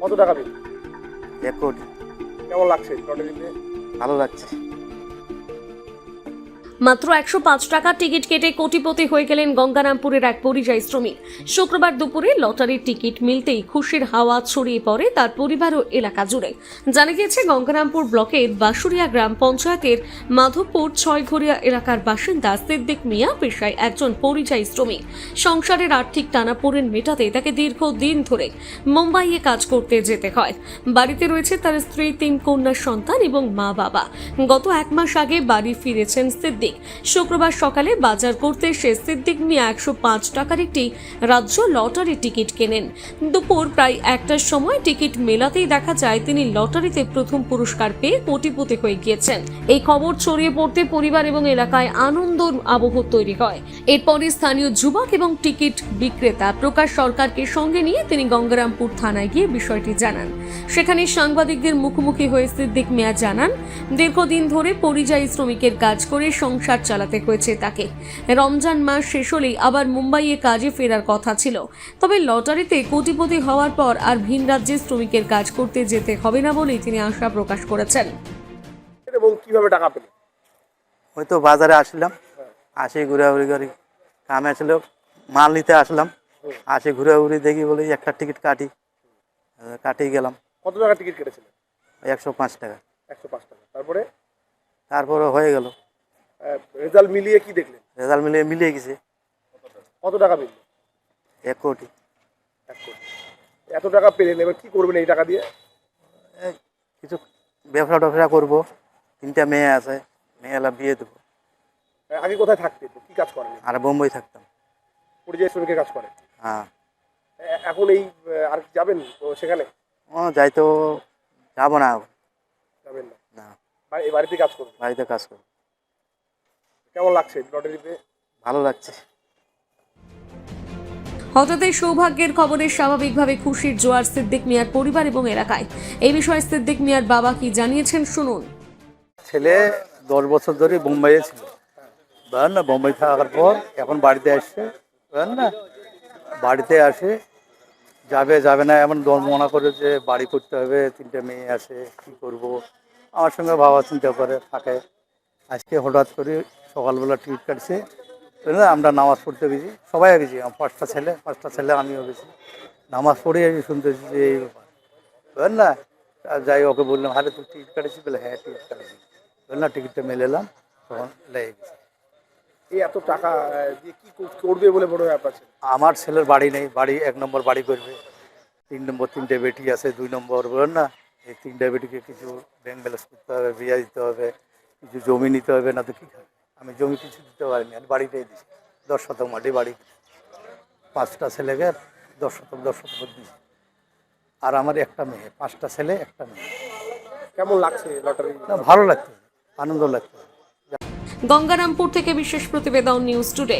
কত টাকা বিল? 1 কোটি। কেমন লাগছে লটারিতে? ভালো লাগছে। মাত্র 105 টাকার টিকিট কেটে কোটিপতি হয়ে গেলেন গঙ্গারামপুরের এক পরিযায়ী শ্রমিক। শুক্রবার দুপুরে লটারির টিকিট মিলতেই খুশির হাওয়া ছড়িয়ে পড়ে তার পরিবার ও এলাকা জুড়ে। জানা গিয়েছে, গঙ্গারামপুর ব্লকের বাসুরিয়া গ্রাম পঞ্চায়েতের মাধবপুর ছয়ঘরিয়া এলাকার বাসিন্দা সিদ্দিক মিয়া পেশায় একজন পরিযায়ী শ্রমিক। সংসারের আর্থিক টানাপোড়েন মেটাতে তাকে দীর্ঘদিন ধরে মুম্বাইয়ে কাজ করতে যেতে হয়। বাড়িতে রয়েছে তার স্ত্রী, 3 কন্যা সন্তান এবং মা বাবা। গত 1 মাস আগে বাড়ি ফিরেছেন সিদ্দিক। শুক্রবার সকালে বাজার করতে এসে সিদ্দিক মিয়া 105 টাকার একটি রাজ্য লটারির টিকিট কেনেন। দুপুর প্রায় 1টার সময় টিকিট মেলাতেই দেখা যায় তিনি লটারিতে প্রথম পুরস্কার পেয়ে কোটিপতি হয়ে গিয়েছেন। এই খবর ছড়িয়ে পড়তে পরিবার এবং এলাকায় আনন্দর আবহ তৈরি হয়। এরপরই স্থানীয় যুবক এবং টিকিট বিক্রেতা প্রকাশ সরকারকে সঙ্গে নিয়ে তিনি গঙ্গারামপুর থানায় গিয়ে বিষয়টি জানান। সেখানে সাংবাদিকদের মুখোমুখি হয়ে সিদ্দিক মিয়া জানান, দীর্ঘদিন ধরে পরিযায়ী শ্রমিকের কাজ করে সংসার চালাতে হয়েছে তাকে। রমজান মাস শেষ হলেই আবার মুম্বাইয়ে কাজে ফেরার কথা ছিল। তবে লটারিতে কোটিপতি হওয়ার পর আর ভিন রাজ্যে শ্রমিকের কাজ করতে যেতে হবে না বলেই তিনি আশা প্রকাশ করেছেন। এবং কিভাবে টাকা পেলেন? ওই তো বাজারে আসলাম, আসে ঘুরাঘুরি করি, কামে আসলে মাল নিতে আসলাম, আসে ঘুরাঘুরি দেখি বলে একটা টিকিট কাটিয়ে গেলাম। কত টাকা টিকিট কেটেছিলেন? 105 টাকা। 105 টাকা। তারপরে তারপরে হয়ে গেল। রেজাল্ট মিলিয়ে কি দেখলেন? রেজাল্ট মিলিয়ে গেছে। কত টাকা বিল? 1 কোটি। 1 কোটি। এত টাকা পেলেন, এবার কি করবেন এই টাকা দিয়ে? কিছু ব্যবসা করবো। 3টা মেয়ে আছে, মেয়েলা বিয়ে দেবো। আগে কোথায় থাকতেন, কি কাজ করেন? আর বোম্বাই থাকতাম। পরিযায়ী শ্রমিকের কাজ করেন? হ্যাঁ। এখন এই আর যাবেন তো সেখানে? যাইতো যাবো না। যাবেন না? না, এই বাড়িতে কাজ করবেন? বাড়িতে কাজ করবো। কেমন লাগছে লটারিতে? ভালো লাগছে। হঠাৎ এই সৌভাগ্যের খবরে স্বাভাবিকভাবে খুশির জোয়ার সিদ্দিক মিয়ার পরিবার এবং এলাকায়। এই বিষয়ে সিদ্দিক মিয়ার বাবা কি জানিয়েছেন শুনুন। ছেলে 10 বছর ধরে বোম্বাইয়ে ছিল, বুঝলেন না। বোম্বাই থাকার পর এখন বাড়িতে আসছে, বুঝলেন না। বাড়িতে আসে যাবে না এমন মনে করে যে বাড়ি করতে হবে, 3টে মেয়ে আছে, কি করব। আমার সঙ্গে ভাবা চিন্তা করে থাকে। আজকে হঠাৎ করে সকালবেলা টিকিট কাটছে, বুঝলেন না। আমরা নামাজ পড়তে গেছি, সবাই গেছি, 5টা ছেলে আমিও গেছি। নামাজ পড়ে শুনতেছি যে এই ব্যাপার, বুঝলেন না। যাই ওকে বললাম, আরে তুই টিকিট কাটেছিস? বলে হ্যাঁ টিকিট কাটেছি। বললাম না, টিকিটটা মেলে এলাম, তখন লেগে গেছে। এই এত টাকা দিয়ে কি করবে বলে বড় ব্যাপার আছে? আমার ছেলের বাড়ি নেই, বাড়ি 1 নম্বর বাড়ি করবে। 3 নম্বর 3টে বেটি আছে, 2 নম্বর, বলেন না। এই 3টে বেটিকে কিছু ব্যাংক ব্যালেন্স করতে হবে, বিয়া দিতে হবে, কিছু জমি নিতে হবে, না তো কী খাবে। আমি জমি কিছু দিতে পারিনি, আমি বাড়িটাই দিচ্ছি। 10 শতক মাটি বাড়ি, 5টা ছেলেকে 10 শতক দিচ্ছি। আর আমার একটা মেয়ে, 5টা ছেলে একটা মেয়ে। কেমন লাগছে লটারি? না, ভালো লাগতো, আনন্দ লাগতো। গঙ্গারামপুর থেকে বিশেষ প্রতিবেদন, নিউজ টুডে।